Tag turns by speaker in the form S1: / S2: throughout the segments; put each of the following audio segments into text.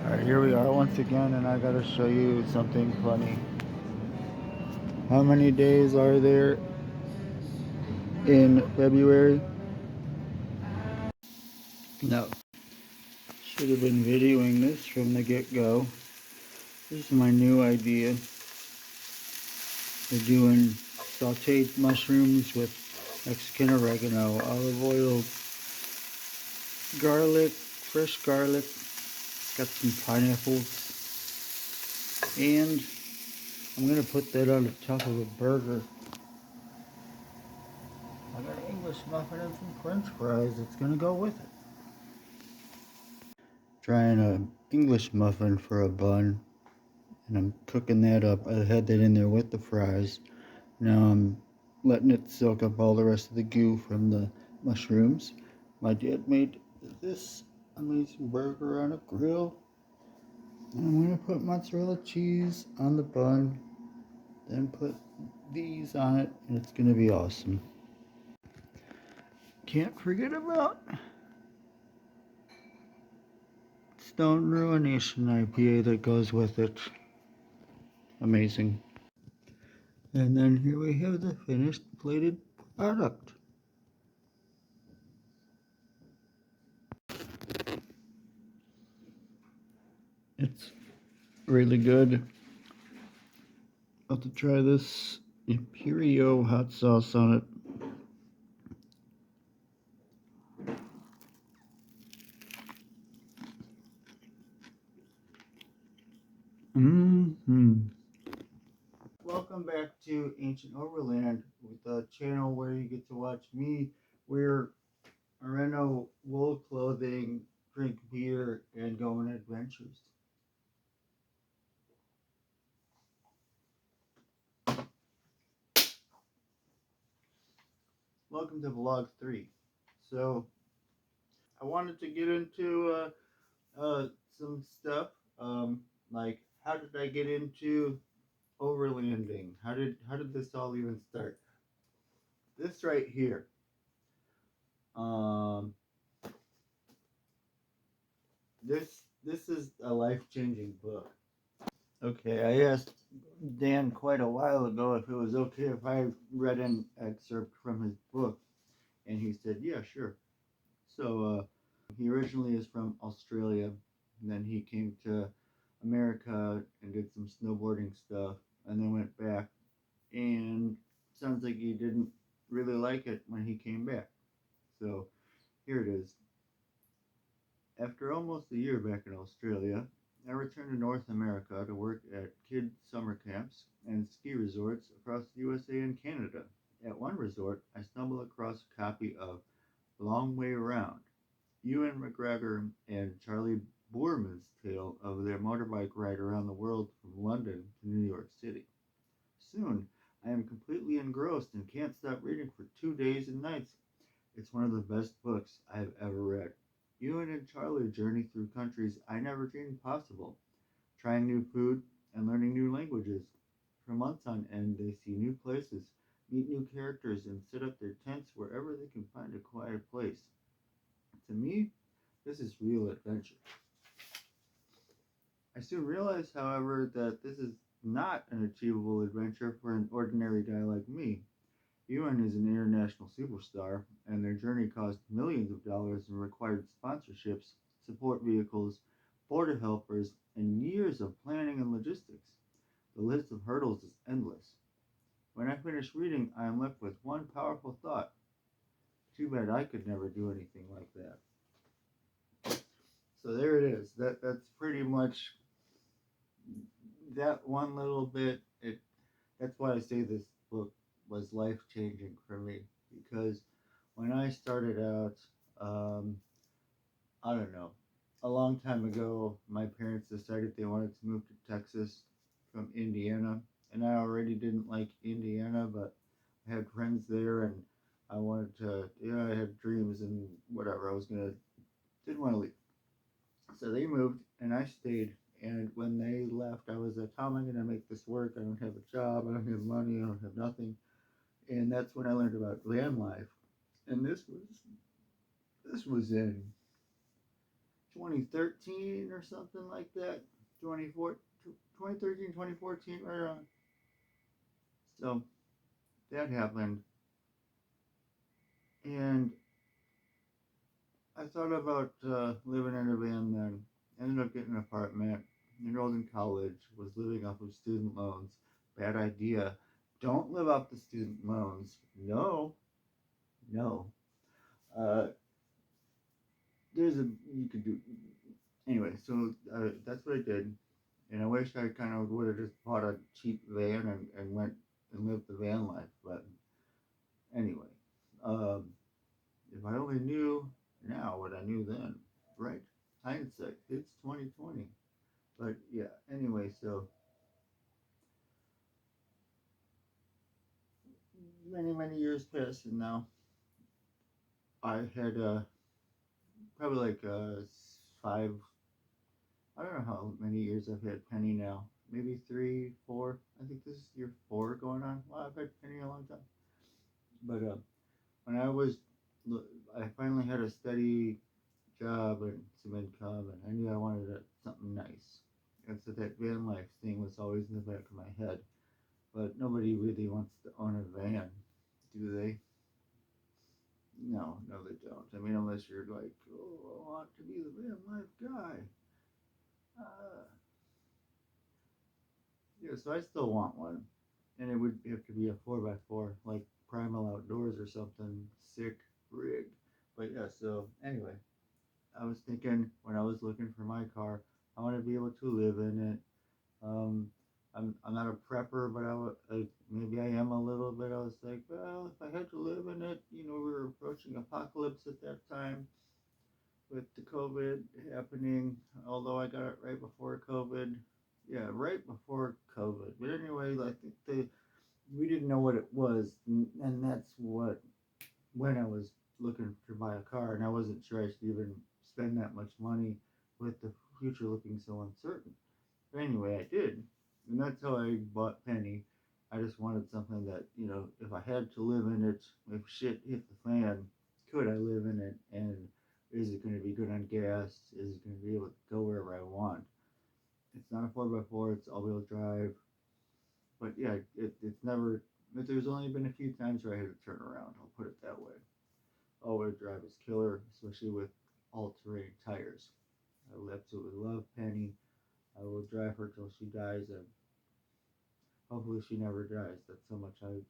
S1: Alright, here we are once again, and I gotta show you something funny. How many days are there in February? No. Should have been videoing this from the get-go. This is my new idea. We're doing sauteed mushrooms with Mexican oregano, olive oil, garlic, fresh garlic, got some pineapples, and I'm gonna put that on the top of a burger. I got an English muffin and some French fries that's gonna go with it. Trying an English muffin for a bun, and I'm cooking that up. I had that in there with the fries. Now I'm letting it soak up all the rest of the goo from the mushrooms. My dad made this amazing burger on a grill. And I'm gonna put mozzarella cheese on the bun, then put these on it, and it's gonna be awesome. Can't forget about Stone Ruination IPA that goes with it. Amazing. And then here we have the finished plated product. It's really good. About to try this Imperio hot sauce on it. Welcome back to Ancient Overland, with a channel where you get to watch me wear merino wool clothing, drink beer, and go on adventures. Welcome to Vlog 3. So, I wanted to get into some stuff, like how did I get into overlanding? How did this all even start? This right here. Um, this is a life-changing book. Okay, I asked Dan quite a while ago if it was okay if I read an excerpt from his book, and he said, yeah, sure. So he originally is from Australia, and then he came to America and did some snowboarding stuff, and then went back, and sounds like he didn't really like it when he came back. So here it is. After almost a year back in Australia, I returned to North America to work at kid summer camps and ski resorts across the USA and Canada. At one resort, I stumbled across a copy of Long Way Round, Ewan McGregor and Charlie Boorman's tale of their motorbike ride around the world from London to New York City. Soon, I am completely engrossed and can't stop reading for 2 days and nights. It's one of the best books I have ever read. Ewan and Charlie journey through countries I never dreamed possible, trying new food and learning new languages. For months on end, they see new places, meet new characters, and set up their tents wherever they can find a quiet place. To me, this is real adventure. I soon realized, however, that this is not an achievable adventure for an ordinary guy like me. Ewan is an international superstar, and their journey cost millions of dollars and required sponsorships, support vehicles, border helpers, and years of planning and logistics. The list of hurdles is endless. When I finish reading, I am left with one powerful thought. Too bad I could never do anything like that. So there it is. That's pretty much that one little bit. That's why I say this book was life changing for me, because when I started out, um, I don't know, a long time ago, my parents decided they wanted to move to Texas from Indiana, and I already didn't like Indiana, but I had friends there, and I wanted to, I had dreams and whatever. Didn't want to leave. So they moved, and I stayed. And when they left, I was like, how am I going to make this work? I don't have a job. I don't have money. I don't have nothing. And that's when I learned about van life. And this was in 2013 or something like that. 2013, 2014, right around. So that happened. And I thought about living in a van then. Ended up getting an apartment. Enrolled in college. Was living off of student loans. Bad idea. Don't live off the student loans. No. No. Uh, you could do, anyway, so that's what I did. And I wish I kind of would have just bought a cheap van and went and lived the van life. But anyway, um, if I only knew now what I knew then, right? Hindsight, it's 2020. But yeah, anyway, so many years passed, and now I had probably like 5. I don't know how many years I've had Penny now. Maybe 3, 4. I think this is year 4 going on. Well, I've had Penny a long time. But when I finally had a steady job and some income, and I knew I wanted something nice. And so that van life thing was always in the back of my head. But nobody really wants to own a van, do they? No, they don't. I mean, unless you're like, oh, I want to be the van life guy. Uh, yeah, so I still want one. And it would have to be a 4x4, like Primal Outdoors or something sick rig. But yeah, so anyway, I was thinking when I was looking for my car, I want to be able to live in it. I'm not a prepper, but maybe I am a little bit. I was like, well, if I had to live in it, we were approaching apocalypse at that time with the COVID happening. Although I got it right before COVID. Yeah, right before COVID. But anyway, I think we didn't know what it was, and that's when I was looking to buy a car, and I wasn't sure I should even spend that much money with the future looking so uncertain. But anyway, I did, and that's how I bought Penny. I just wanted something that, if I had to live in it, if shit hit the fan, could I live in it, and is it going to be good on gas? Is it going to be able to go wherever I want? It's not a 4x4, it's all-wheel drive. But yeah, it's never, but there's only been a few times where I had to turn around, I'll put it that way. All-wheel drive is killer, especially with all-terrain tires. I absolutely love Penny. I will drive her till she dies, and hopefully she never dies. That's how much I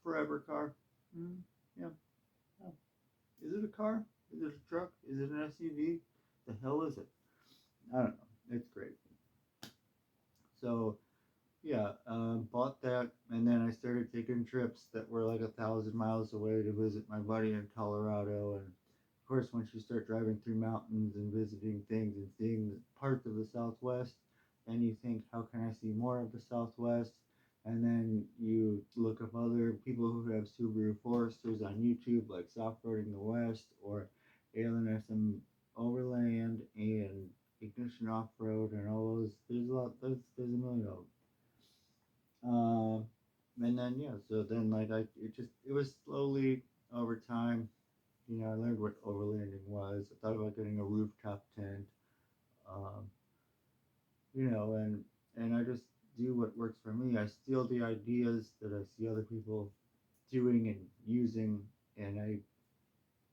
S1: forever car. Yeah. Oh. Is it a car? Is it a truck? Is it an SUV? The hell is it? I don't know. It's great. So yeah, bought that, and then I started taking trips that were like 1,000 miles away to visit my buddy in Colorado. And of course, once you start driving through mountains and visiting things and seeing parts of the Southwest, then you think, how can I see more of the Southwest? And then you look up other people who have Subaru Foresters on YouTube, like Soft-Roading the West or Ancient Overland and Ignition Off-Road and all those. There's a million of them. And then yeah, so then it was slowly over time. I learned what overlanding was. I thought about getting a rooftop tent. Um, and I just do what works for me. I steal the ideas that I see other people doing and using, and I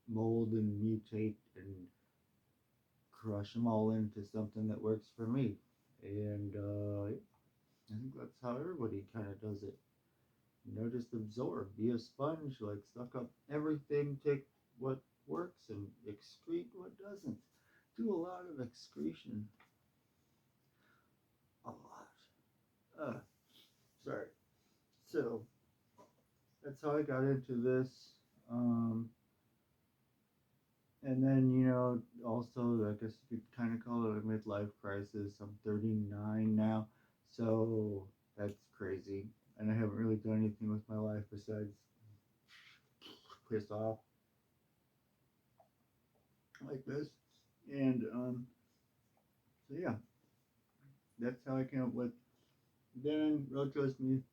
S1: mold and mutate and crush them all into something that works for me. And I think that's how everybody kind of does it. Just absorb, be a sponge, like suck up everything, take what works and excrete what doesn't. Do a lot of excretion. A lot. Sorry. So that's how I got into this. And then, also, I guess you could kind of call it a midlife crisis. I'm 39 now, so that's crazy. And I haven't really done anything with my life besides piss off like this. And so yeah, that's how I came up with. Then road chose me,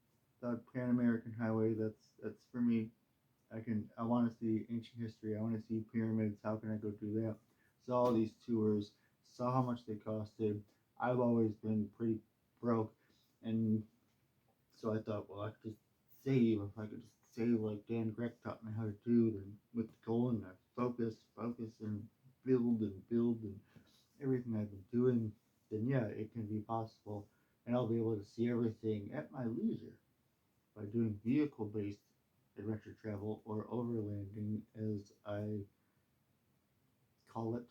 S1: the Pan American Highway. That's for me. I want to see ancient history. I want to see pyramids. How can I go do that? saw these tours, saw how much they costed. I've always been pretty broke, and so I thought, well, I could just save. If I could just save like Dan Gregg taught me how to do, then with the goal and that focus, and build, and everything I've been doing, then yeah, it can be possible, and I'll be able to see everything at my leisure by doing vehicle-based adventure travel, or overlanding, as I call it.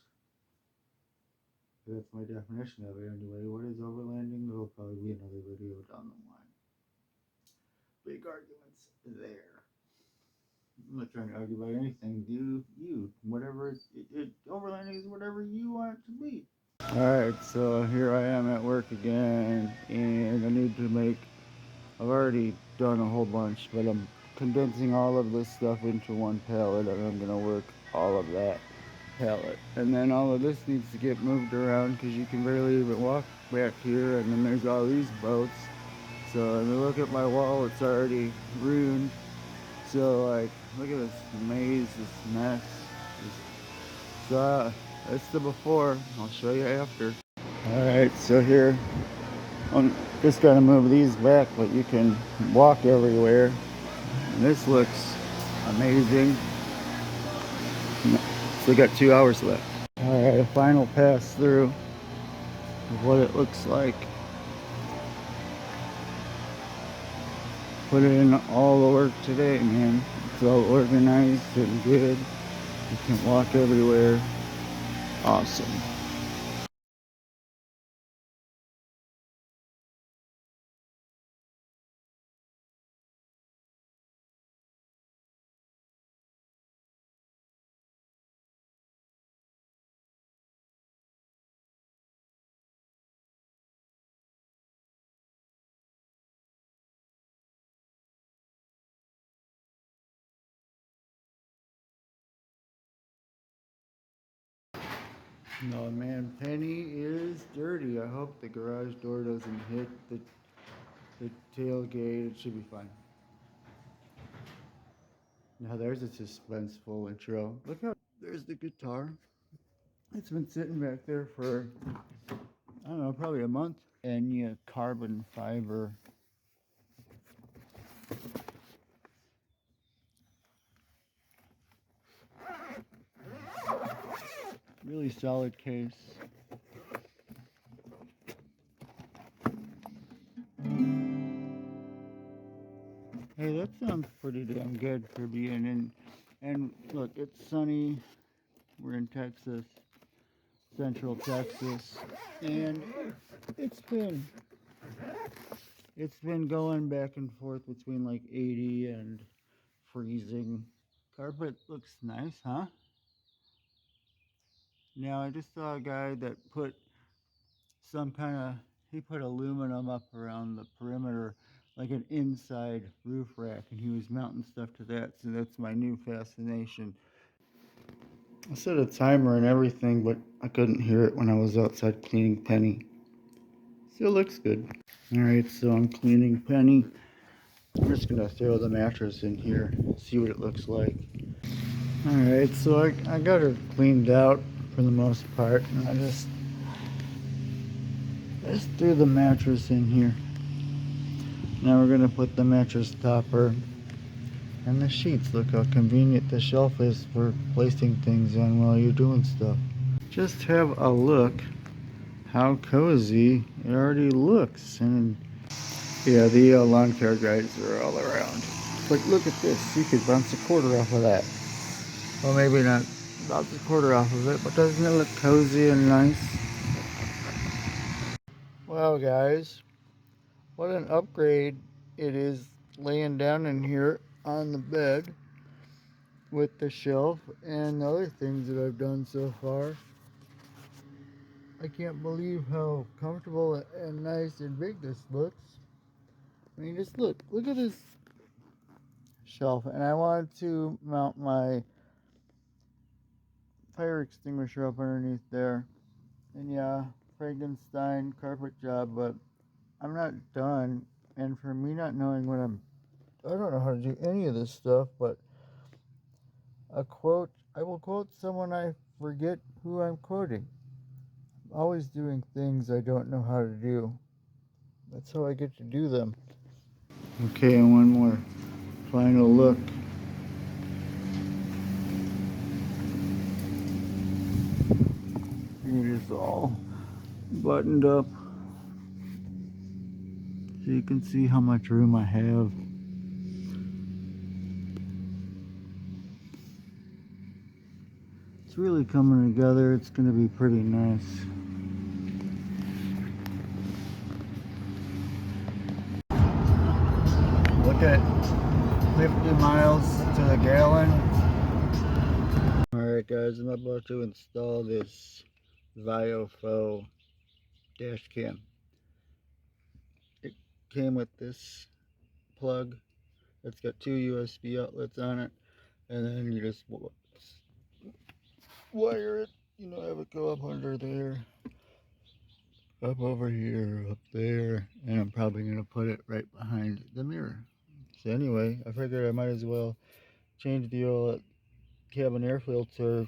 S1: That's my definition of it anyway. What is overlanding? There'll probably be another video down the line. Big arguments there. I'm not trying to argue about anything. Do you. Whatever overlanding is whatever you want it to be. Alright, so here I am at work again, and I need to make, I've already done a whole bunch, but I'm condensing all of this stuff into one pallet, and I'm going to work all of that pallet. And then all of this needs to get moved around because you can barely even walk back here, and then there's all these boats. So I mean, look at my wall, it's already ruined. So like, look at this maze, this mess. So that's the before. I'll show you after. Alright, so here I'm just gonna move these back, but you can walk everywhere. And this looks amazing. Still got 2 hours left. Alright, a final pass through of what it looks like. Put in all the work today, man. It's all organized and good. You can walk everywhere. Awesome. No, man, Penny is dirty. I hope the garage door doesn't hit the tailgate. It should be fine. Now there's a suspenseful intro. Look how there's the guitar. It's been sitting back there for, I don't know, probably a month. And yeah, carbon fiber. Really solid case. Hey, that sounds pretty damn good for being in. And look, it's sunny. We're in Texas, Central Texas, and it's been it's been going back and forth between like 80 and freezing. Carpet looks nice, huh? Now I just saw a guy that put some kind of, he put aluminum up around the perimeter, like an inside roof rack, and he was mounting stuff to that. So that's my new fascination. I set a timer and everything, but I couldn't hear it when I was outside cleaning Penny. Still looks good. Alright, so I'm cleaning Penny. I'm just gonna throw the mattress in here, see what it looks like. Alright, so I got her cleaned out for the most part, and I just threw the mattress in here. Now we're gonna put the mattress topper and the sheets. Look how convenient the shelf is for placing things on while you're doing stuff. Just have a look how cozy it already looks. And yeah, the lawn care guides are all around. But look at this, you could bounce a quarter off of that. Well, maybe not bounce a quarter off of it, but doesn't it look cozy and nice? Wow, guys, what an upgrade it is laying down in here on the bed with the shelf and the other things that I've done so far. I can't believe how comfortable and nice and big this looks. I mean, just look at this shelf. And I wanted to mount my fire extinguisher up underneath there. And yeah, Frankenstein carpet job, but I'm not done. And for me not knowing what I don't know how to do any of this stuff, but I will quote someone I forget who I'm quoting. I'm always doing things I don't know how to do. That's how I get to do them. Okay, and one more final look. It is all buttoned up, so you can see how much room I have. It's really coming together. It's going to be pretty nice. Look at 50 miles to the gallon. Alright guys, I'm about to install this Viofo dash cam. It came with this plug. It's got two USB outlets on it, and then you just wire it, you know, have it go up under there, up over here, up there, and I'm probably going to put it right behind the mirror. So anyway, I figured I might as well change the old cabin air filter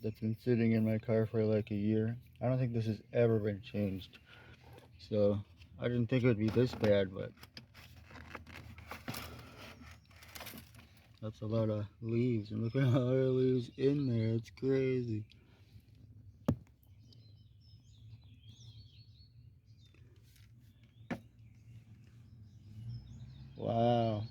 S1: that's been sitting in my car for like a year. I don't think this has ever been changed, so I didn't think it would be this bad, but that's a lot of leaves, and look at how many leaves in there. It's crazy. Wow.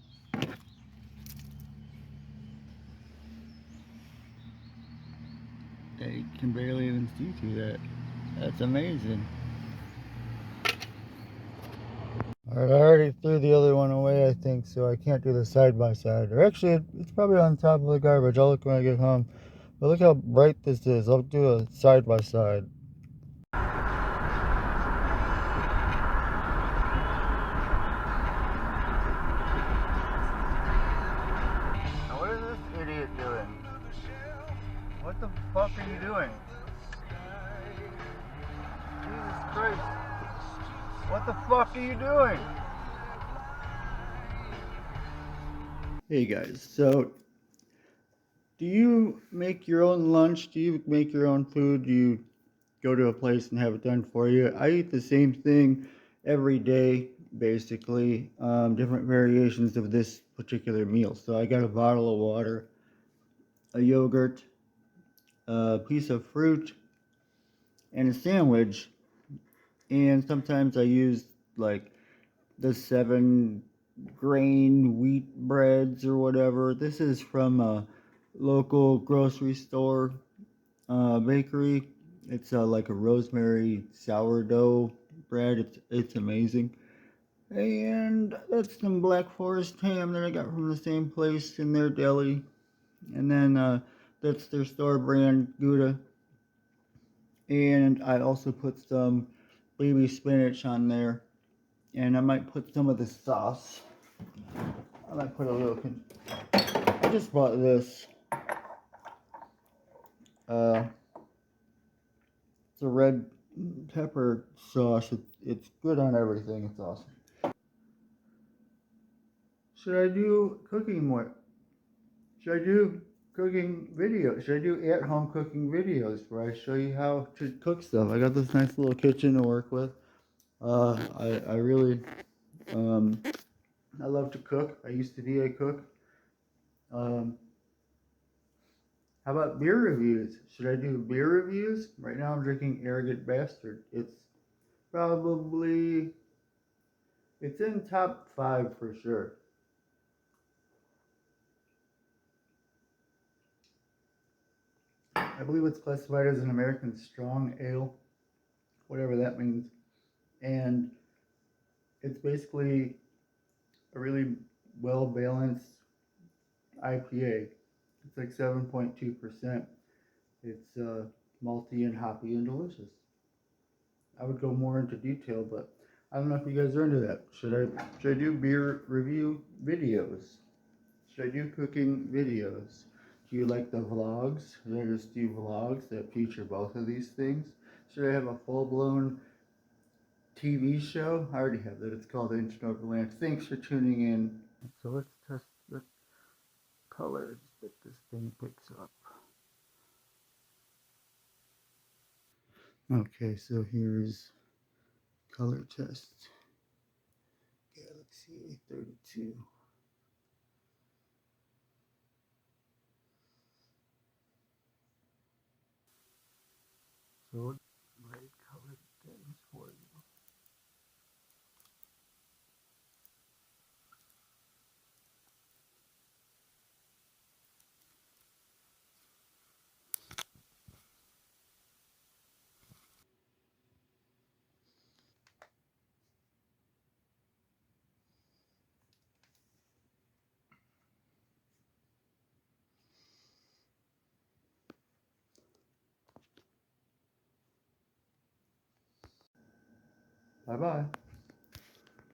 S1: You can barely even see through that. That's amazing. Alright, I already threw the other one away, I think, so I can't do the side by side. Or actually, it's probably on top of the garbage. I'll look when I get home. But look how bright this is. I'll do a side by side. Now what is this idiot doing? What the fuck are you doing? Jesus Christ. What the fuck are you doing? Hey guys, so do you make your own lunch? Do you make your own food? Do you go to a place and have it done for you? I eat the same thing every day, basically. Different variations of this particular meal. So I got a bottle of water, a yogurt, a piece of fruit, and a sandwich. And sometimes I use like the 7-grain wheat breads or whatever. This is from a local grocery store bakery. It's like a rosemary sourdough bread. It's amazing. And that's some Black Forest ham that I got from the same place in their deli. And then that's their store brand Gouda. And I also put some baby spinach on there. And I might put some of the sauce. I might put a little. I just bought this. It's a red pepper sauce. It's good on everything. It's awesome. Should I do cooking more? Should I do cooking videos? Should I do at-home cooking videos where I show you how to cook stuff? I got this nice little kitchen to work with. I really, I love to cook. I used to be a cook. Um, how about beer reviews? Should I do beer reviews? Right now I'm drinking Arrogant Bastard. It's probably, it's in top 5 for sure. I believe it's classified as an American strong ale, whatever that means. And it's basically a really well-balanced IPA. It's like 7.2%. It's malty and hoppy and delicious. I would go more into detail, but I don't know if you guys are into that. Should I do beer review videos? Should I do cooking videos? Do you like the vlogs? Should I just do vlogs that feature both of these things? Should I have a full-blown TV show? I already have that. It's called Ancient OverVlog. Thanks for tuning in. So let's test the colors that this thing picks up. Okay, so here's color test. Galaxy A32. So bright colored things for you. Bye bye.